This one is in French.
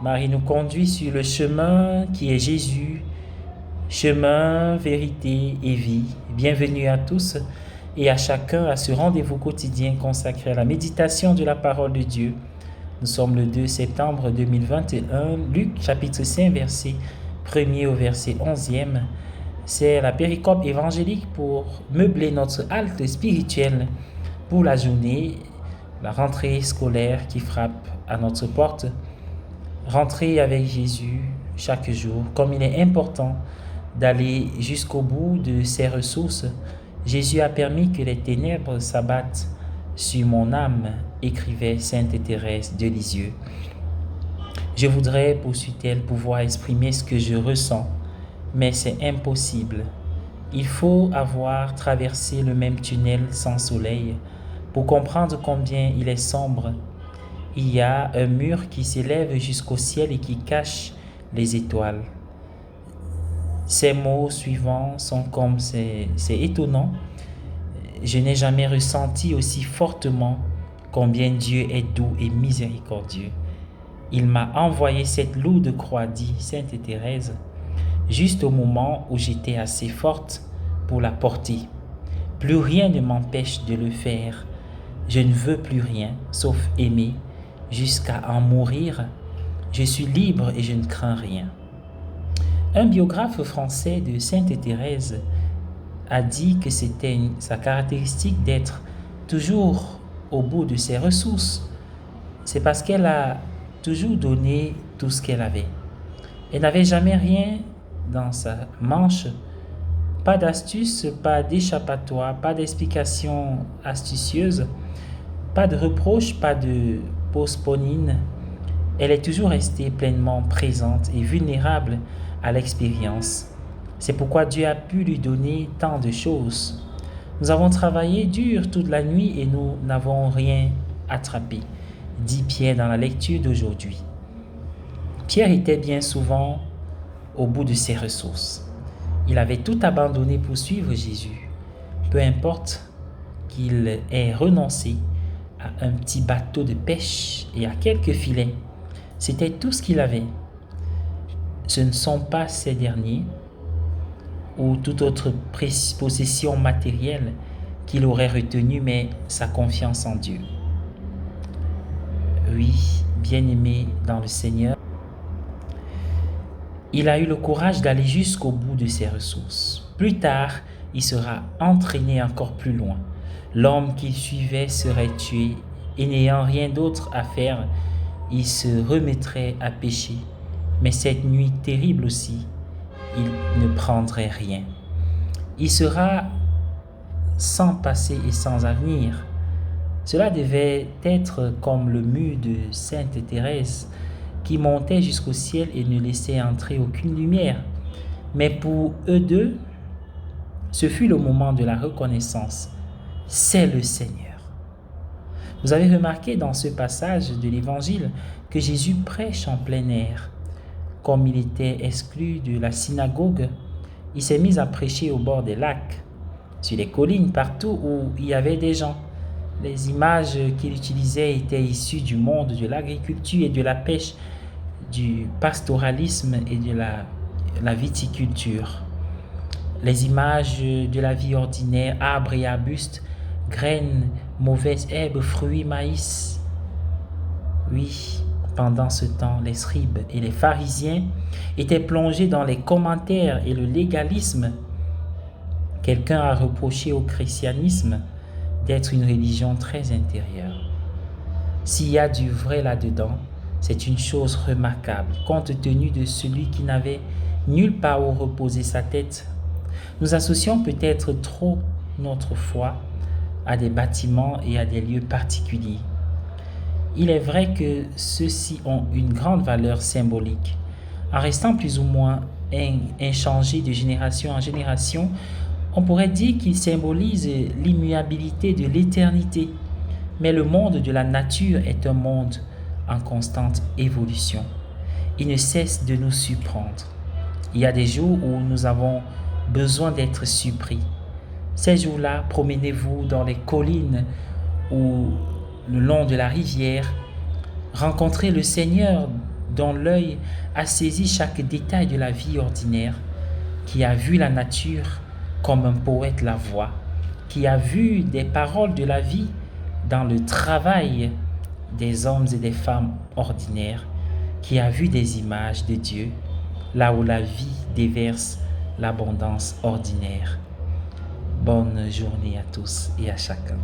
Marie nous conduit sur le chemin qui est Jésus, chemin, vérité et vie. Bienvenue à tous et à chacun à ce rendez-vous quotidien consacré à la méditation de la parole de Dieu. Nous sommes le 2 septembre 2021, Luc chapitre 5, verset 1er au verset 11e. C'est la péricope évangélique pour meubler notre halte spirituelle pour la journée, la rentrée scolaire qui frappe à notre porte. Rentrer avec Jésus chaque jour, comme il est important d'aller jusqu'au bout de ses ressources. Jésus a permis que les ténèbres s'abattent sur mon âme, écrivait Sainte Thérèse de Lisieux. Je voudrais, poursuit-elle, pouvoir exprimer ce que je ressens, mais c'est impossible. Il faut avoir traversé le même tunnel sans soleil pour comprendre combien il est sombre. Il y a un mur qui s'élève jusqu'au ciel et qui cache les étoiles. Ces mots suivants sont comme c'est étonnant. Je n'ai jamais ressenti aussi fortement combien Dieu est doux et miséricordieux. Il m'a envoyé cette lourde croix, dit Sainte Thérèse, juste au moment où j'étais assez forte pour la porter. Plus rien ne m'empêche de le faire. Je ne veux plus rien, sauf aimer, jusqu'à en mourir. Je suis libre et je ne crains rien. Un biographe français de Sainte Thérèse a dit que c'était sa caractéristique d'être toujours au bout de ses ressources. C'est parce qu'elle a toujours donné tout ce qu'elle avait. Elle n'avait jamais rien dans sa manche, pas d'astuce, pas d'échappatoire, pas d'explication astucieuse, pas de reproche, pas de postponine. Elle est toujours restée pleinement présente et vulnérable à l'expérience. C'est pourquoi Dieu a pu lui donner tant de choses. Nous avons travaillé dur toute la nuit et nous n'avons rien attrapé, dit Pierre dans la lecture d'aujourd'hui. Pierre était bien souvent au bout de ses ressources. Il avait tout abandonné pour suivre Jésus. Peu importe qu'il ait renoncé à un petit bateau de pêche et à quelques filets. C'était tout ce qu'il avait. Ce ne sont pas ces derniers ou toute autre possession matérielle qu'il aurait retenu, mais sa confiance en Dieu. Oui, bien-aimé dans le Seigneur, il a eu le courage d'aller jusqu'au bout de ses ressources. Plus tard, il sera entraîné encore plus loin. L'homme qu'il suivait serait tué et n'ayant rien d'autre à faire, il se remettrait à pécher. Mais cette nuit terrible aussi, il ne prendrait rien. Il sera sans passé et sans avenir. Cela devait être comme le mur de Sainte Thérèse qui montait jusqu'au ciel et ne laissait entrer aucune lumière. Mais pour eux deux, ce fut le moment de la reconnaissance. C'est le Seigneur. Vous avez remarqué dans ce passage de l'Évangile que Jésus prêche en plein air. Comme il était exclu de la synagogue, il s'est mis à prêcher au bord des lacs, sur les collines, partout où il y avait des gens. Les images qu'il utilisait étaient issues du monde de l'agriculture et de la pêche, du pastoralisme et de la viticulture. Les images de la vie ordinaire, arbres et arbustes, graines, mauvaises herbes, fruits, maïs. Oui, pendant ce temps, les scribes et les pharisiens étaient plongés dans les commentaires et le légalisme. Quelqu'un a reproché au christianisme d'être une religion très intérieure. S'il y a du vrai là-dedans, c'est une chose remarquable, compte tenu de celui qui n'avait nulle part où reposer sa tête. Nous associons peut-être trop notre foi à des bâtiments et à des lieux particuliers. Il est vrai que ceux-ci ont une grande valeur symbolique. En restant plus ou moins inchangés de génération en génération, on pourrait dire qu'ils symbolisent l'immuabilité de l'éternité. Mais le monde de la nature est un monde en constante évolution. Il ne cesse de nous surprendre. Il y a des jours où nous avons besoin d'être surpris. Ces jours-là, promenez-vous dans les collines ou le long de la rivière. Rencontrez le Seigneur dont l'œil a saisi chaque détail de la vie ordinaire, qui a vu la nature comme un poète la voit, qui a vu des paroles de la vie dans le travail des hommes et des femmes ordinaires, qui a vu des images de Dieu là où la vie déverse l'abondance ordinaire. Bonne journée à tous et à chacun.